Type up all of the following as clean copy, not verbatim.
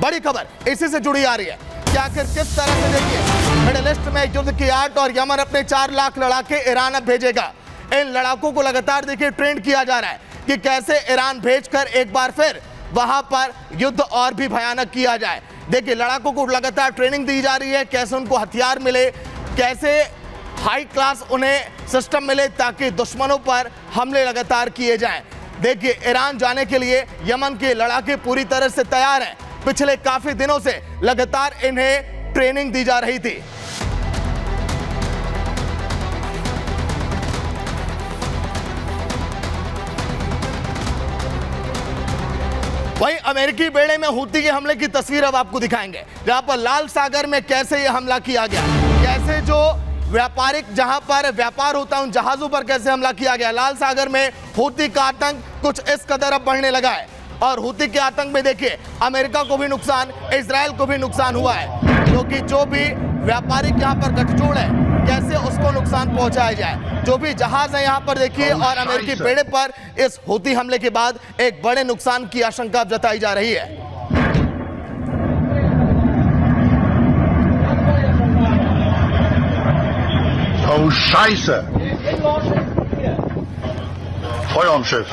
बड़ी खबर इसी से जुड़ी आ रही है कि आखिर किस तरह से देखिए मिडिल ईस्ट में युद्ध की आट और यमन अपने 4 लाख लड़ाके ईरान अब भेजेगा। इन लड़ाकों को लगातार देखिए ट्रेंड किया जा रहा है कि कैसे ईरान भेजकर एक बार फिर वहां पर युद्ध और भी भयानक किया जाए। देखिए लड़ाकों को लगातार ट्रेनिंग दी जा रही है, कैसे उनको हथियार मिले, कैसे हाई क्लास उन्हें सिस्टम मिले ताकि दुश्मनों पर हमले लगातार किए जाएं। देखिए ईरान जाने के लिए यमन के लड़ाके पूरी तरह से तैयार हैं। पिछले काफी दिनों से लगातार इन्हें ट्रेनिंग दी जा रही थी। वहीं अमेरिकी बेड़े में हूती के हमले की तस्वीर अब आपको दिखाएंगे, जहां पर लाल सागर में कैसे यह हमला किया गया, कैसे जो व्यापारिक जहां पर व्यापार होता है उन जहाजों पर कैसे हमला किया गया। लाल सागर में हूती का आतंक कुछ इस कदर अब बढ़ने लगा है और हूती के आतंक में देखिए अमेरिका को भी नुकसान, इजराइल को भी नुकसान हुआ है, क्योंकि जो भी व्यापारिक यहां पर गठजोड़ है कैसे उसको नुकसान पहुंचाया जाए। जो भी जहाज है यहां पर देखिए और अमेरिकी बेड़े पर इस हूती हमले के बाद एक बड़े नुकसान की आशंका जताई जा रही है। Oh Scheiße! Feuer am Schiff.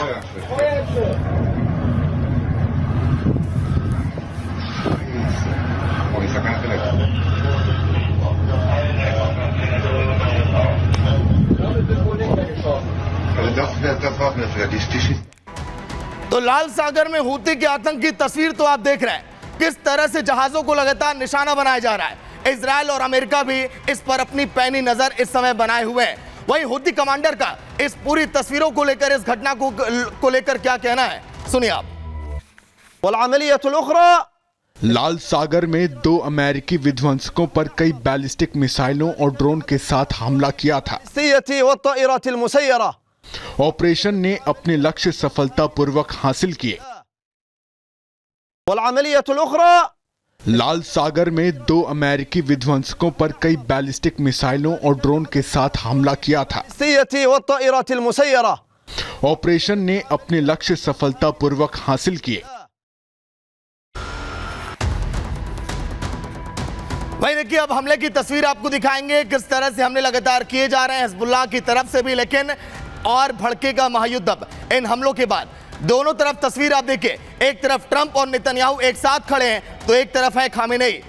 तो लाल सागर में हूती के आतंक की तस्वीर तो आप देख रहे हैं, किस तरह से जहाजों को लगातार निशाना बनाया जा रहा है। इजराइल और अमेरिका भी इस पर अपनी पैनी नजर इस समय बनाए हुए हैं। वहीं हूती कमांडर का इस पूरी तस्वीरों को लेकर, इस घटना को लेकर क्या कहना है, सुनिए आप। लाल सागर में 2 अमेरिकी विध्वंसकों पर कई बैलिस्टिक मिसाइलों और ड्रोन के साथ हमला किया था। ऑपरेशन ने अपने लक्ष्य सफलतापूर्वक हासिल किए। लाल सागर में 2 अमेरिकी विध्वंसकों पर कई बैलिस्टिक मिसाइलों और ड्रोन के साथ हमला किया था। ऑपरेशन ने अपने लक्ष्य सफलतापूर्वक हासिल किए। भाई देखिए अब हमले की तस्वीर आपको दिखाएंगे, किस तरह से हमले लगातार किए जा रहे हैं हिजबुल्लाह की तरफ से भी, लेकिन और भड़केगा महायुद्ध अब इन हमलों के बाद। दोनों तरफ तस्वीर आप देखिए, एक तरफ ट्रंप और नेतन्याहू एक साथ खड़े हैं तो एक तरफ है खामेनेई।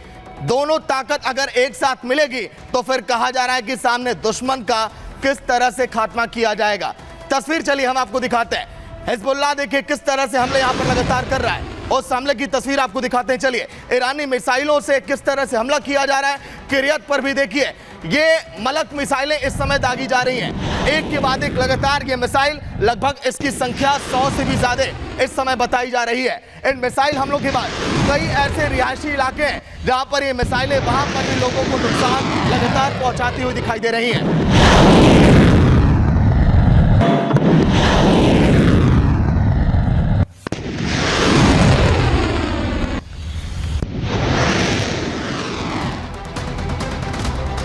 दोनों ताकत अगर एक साथ मिलेगी तो फिर कहा जा रहा है कि सामने दुश्मन का किस तरह से खात्मा किया जाएगा। तस्वीर चलिए हम आपको दिखाते हैं। हिजबुल्लाह देखिए किस तरह से हमले यहाँ पर लगातार कर रहा है, उस हमले की तस्वीर आपको दिखाते हैं। चलिए ईरानी मिसाइलों से किस तरह से हमला किया जा रहा है। किरियत पर भी देखिए ये मलक मिसाइलें इस समय दागी जा रही हैं, एक के बाद एक लगातार ये मिसाइल, लगभग इसकी संख्या 100 से भी ज्यादा इस समय बताई जा रही है। इन मिसाइल हमलों के बाद कई ऐसे रिहायशी इलाके हैं जहां पर ये मिसाइलें वहां पर भी लोगों को नुकसान लगातार पहुंचाती हुई दिखाई दे रही हैं।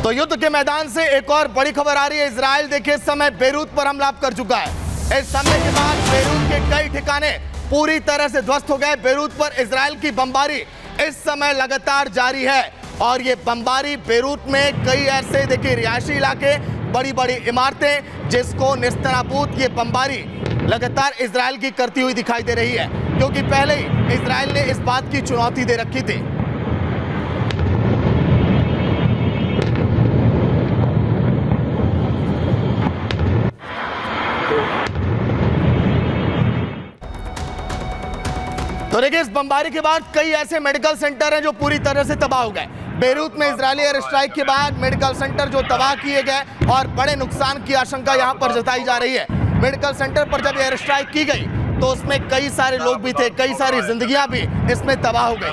तो युद्ध के मैदान से एक और बड़ी खबर आ रही है। इजराइल देखिए इस समय बेरूत पर हमला कर चुका है। इस हमले के बाद बेरूत के कई ठिकाने पूरी तरह से ध्वस्त हो गए। बेरूत पर इजराइल की बमबारी इस समय लगातार जारी है और ये बमबारी बेरूत में कई ऐसे देखिए रिहायशी इलाके, बड़ी बड़ी इमारतें, जिसको निस्तनाबूद ये बमबारी लगातार इजराइल की करती हुई दिखाई दे रही है, क्योंकि पहले ही इजराइल ने इस बात की चुनौती दे रखी थी। तो देखिए इस बमबारी के बाद कई ऐसे मेडिकल सेंटर हैं जो पूरी तरह से तबाह हो गए। बेरूत में इजरायली एयर स्ट्राइक के बाद मेडिकल सेंटर जो तबाह किए गए और बड़े नुकसान की आशंका यहां पर जताई जा रही है। मेडिकल सेंटर पर जब एयर स्ट्राइक की गई तो उसमें कई सारे लोग भी थे, कई सारी जिंदगियां भी इसमें तबाह हो गई।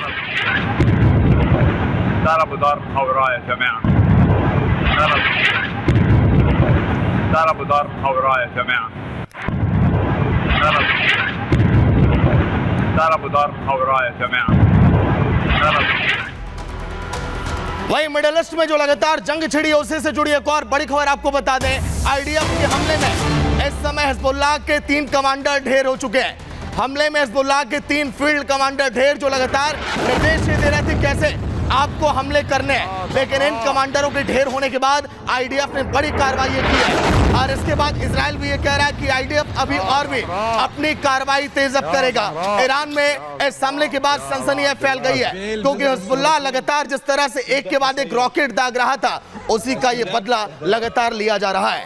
वहीं मिडिल ईस्ट में जो लगातार जंग छिड़ी है उसी से जुड़ी एक और बड़ी खबर आपको बता दें। आईडीएफ के हमले में इस समय हिजबुल्लाह के 3 कमांडर ढेर हो चुके हैं। हमले में हिजबुल्लाह के 3 फील्ड कमांडर ढेर जो लगातार निर्देश दे रहे थे कैसे आपको हमले करने हैं, लेकिन इन कमांडरों के ढेर होने के बाद आईडीएफ ने बड़ी कार्रवाई की है। और इसके बाद इजराइल भी ये कह रहा है कि आईडीएफ अभी और भी अपनी कार्रवाई तेज अब करेगा। ईरान में इस हमले के बाद सनसनी फैल गई है, क्योंकि हिजबुल्लाह लगातार जिस तरह से एक के बाद एक रॉकेट दाग रहा था, उसी का ये बदला लगातार लिया जा रहा है।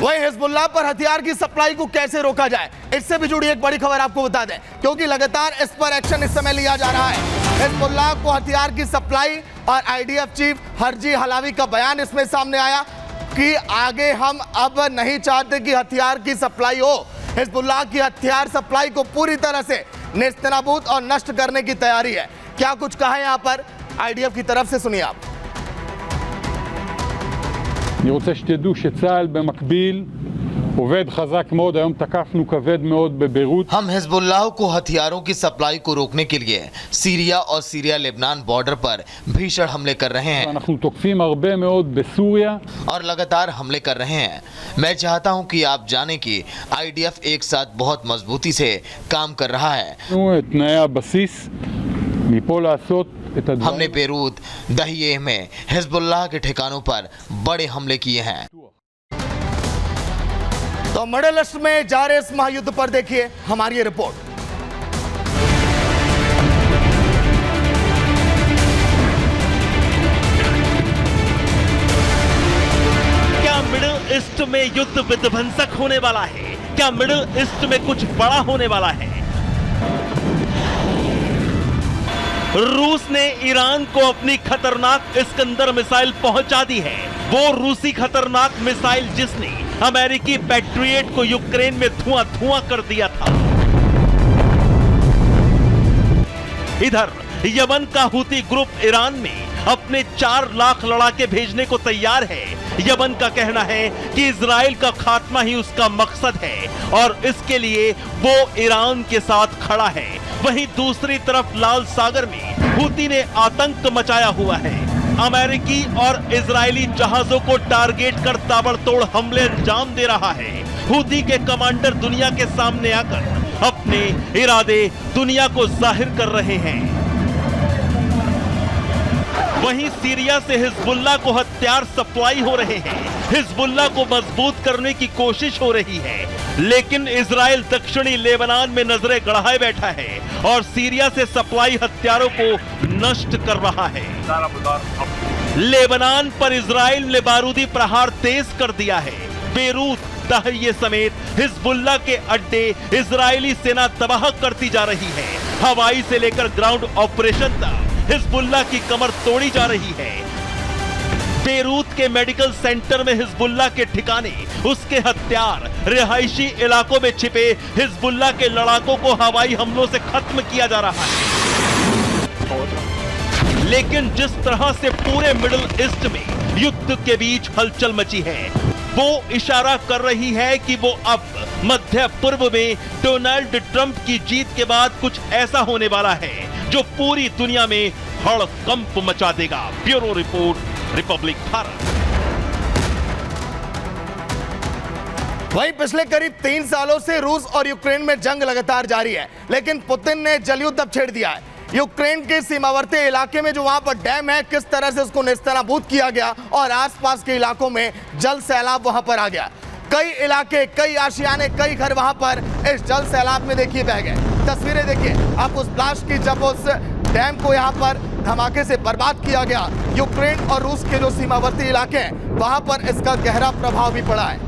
वही हिजबुल्लाह पर हथियार की सप्लाई को कैसे रोका जाए, इससे भी जुड़ी एक बड़ी खबर आपको बता दें, क्योंकि लगातार इस पर एक्शन इस समय लिया जा रहा है। हिजबुल्लाह को हथियार की सप्लाई और आईडीएफ चीफ हरजी हलावी का बयान इसमें सामने आया कि आगे हम अब नहीं चाहते कि हथियार की सप्लाई हो। हिजबुल्लाह की हथियार सप्लाई को पूरी तरह से नेस्तनाबूद और नष्ट करने की तैयारी है। क्या कुछ कहा है यहाँ पर आईडीएफ की तरफ से, सुनिए आप। אני רוצה שתדעו שצה"ל במקביל עובד חזק מאוד, היום תקפנו כבד מאוד בביירות. हम हिजबुल्लाह को हथियारों की सप्लाई को रोकने के लिए सीरिया और सीरिया लेबनान बॉर्डर पर भीषण हमले कर रहे हैं אנחנו תוקפים הרבה מאוד בסוריה. और लगातार हमले कर रहे हैं। मैं चाहता हूं कि आप जाने कि आईडीएफ एक साथ बहुत मजबूती से काम कर रहा है। את תנאי הבסיס מפה לעשות את הדברים. हमने बेरूत दहिये में हिजबुल्लाह के ठिकानों पर बड़े हमले किए हैं। तो मिडिल ईस्ट में जारी इस महायुद्ध पर देखिए हमारी ये रिपोर्ट। क्या मिडिल ईस्ट में युद्ध विध्वंसक होने वाला है? क्या मिडिल ईस्ट में कुछ बड़ा होने वाला है? रूस ने ईरान को अपनी खतरनाक इस्कंदर मिसाइल पहुंचा दी है। वो रूसी खतरनाक मिसाइल जिसने अमेरिकी पैट्रियट को यूक्रेन में धुआं कर दिया था। इधर यमन का हूती ग्रुप ईरान में अपने 4 लाख लड़ाके भेजने को तैयार है। यमन का कहना है कि इजराइल का खात्मा ही उसका मकसद है और इसके लिए वो ईरान के साथ खड़ा है। वहीं दूसरी तरफ लाल सागर में हूती ने आतंक मचाया हुआ है। अमेरिकी और इजरायली जहाजों को टारगेट कर ताबड़तोड़ हमले अंजाम दे रहा है। हूती के कमांडर दुनिया के सामने आकर अपने इरादे दुनिया को जाहिर कर रहे हैं। वहीं सीरिया से हिजबुल्लाह को हथियार सप्लाई हो रहे हैं। हिजबुल्लाह को मजबूत करने की कोशिश हो रही है, लेकिन इजराइल दक्षिणी लेबनान में नजरें गड़ाए बैठा है और सीरिया से सप्लाई हथियारों को नष्ट कर रहा है। लेबनान पर इजराइल ने बारूदी प्रहार तेज कर दिया है। बेरूत दहिये समेत हिजबुल्लाह के अड्डे इजरायली सेना तबाह करती जा रही है। हवाई से लेकर ग्राउंड ऑपरेशन तक हिजबुल्लाह की कमर तोड़ी जा रही है। बेरूत के मेडिकल सेंटर में हिजबुल्लाह के ठिकाने, उसके हथियार, रिहायशी इलाकों में छिपे हिजबुल्लाह के लड़ाकों को हवाई हमलों से खत्म किया जा रहा है। लेकिन जिस तरह से पूरे मिडिल ईस्ट में युद्ध के बीच हलचल मची है, वो इशारा कर रही है कि वो अब मध्य पूर्व में डोनाल्ड ट्रंप की जीत के बाद कुछ ऐसा होने वाला है जो पूरी दुनिया में हड़कंप मचा देगा। Bureau report, Republic Bharat. वहीं पिछले करीब 3 सालों से रूस और यूक्रेन में जंग लगातार जारी है, लेकिन पुतिन ने जलयुद्ध अब छेड़ दिया है। यूक्रेन के सीमावर्ती इलाके में जो वहां पर डैम है, किस तरह से उसको नेस्तनाबूद किया गया और आसपास के इलाकों में जल सैलाब वहां पर आ गया। कई इलाके, कई आशियाने, कई घर वहां पर इस जल सैलाब में देखिए बह गए। तस्वीरें देखिए आप उस ब्लास्ट की, जब उस डैम को यहां पर धमाके से बर्बाद किया गया। यूक्रेन और रूस के जो सीमावर्ती इलाके हैं वहां पर इसका गहरा प्रभाव भी पड़ा है।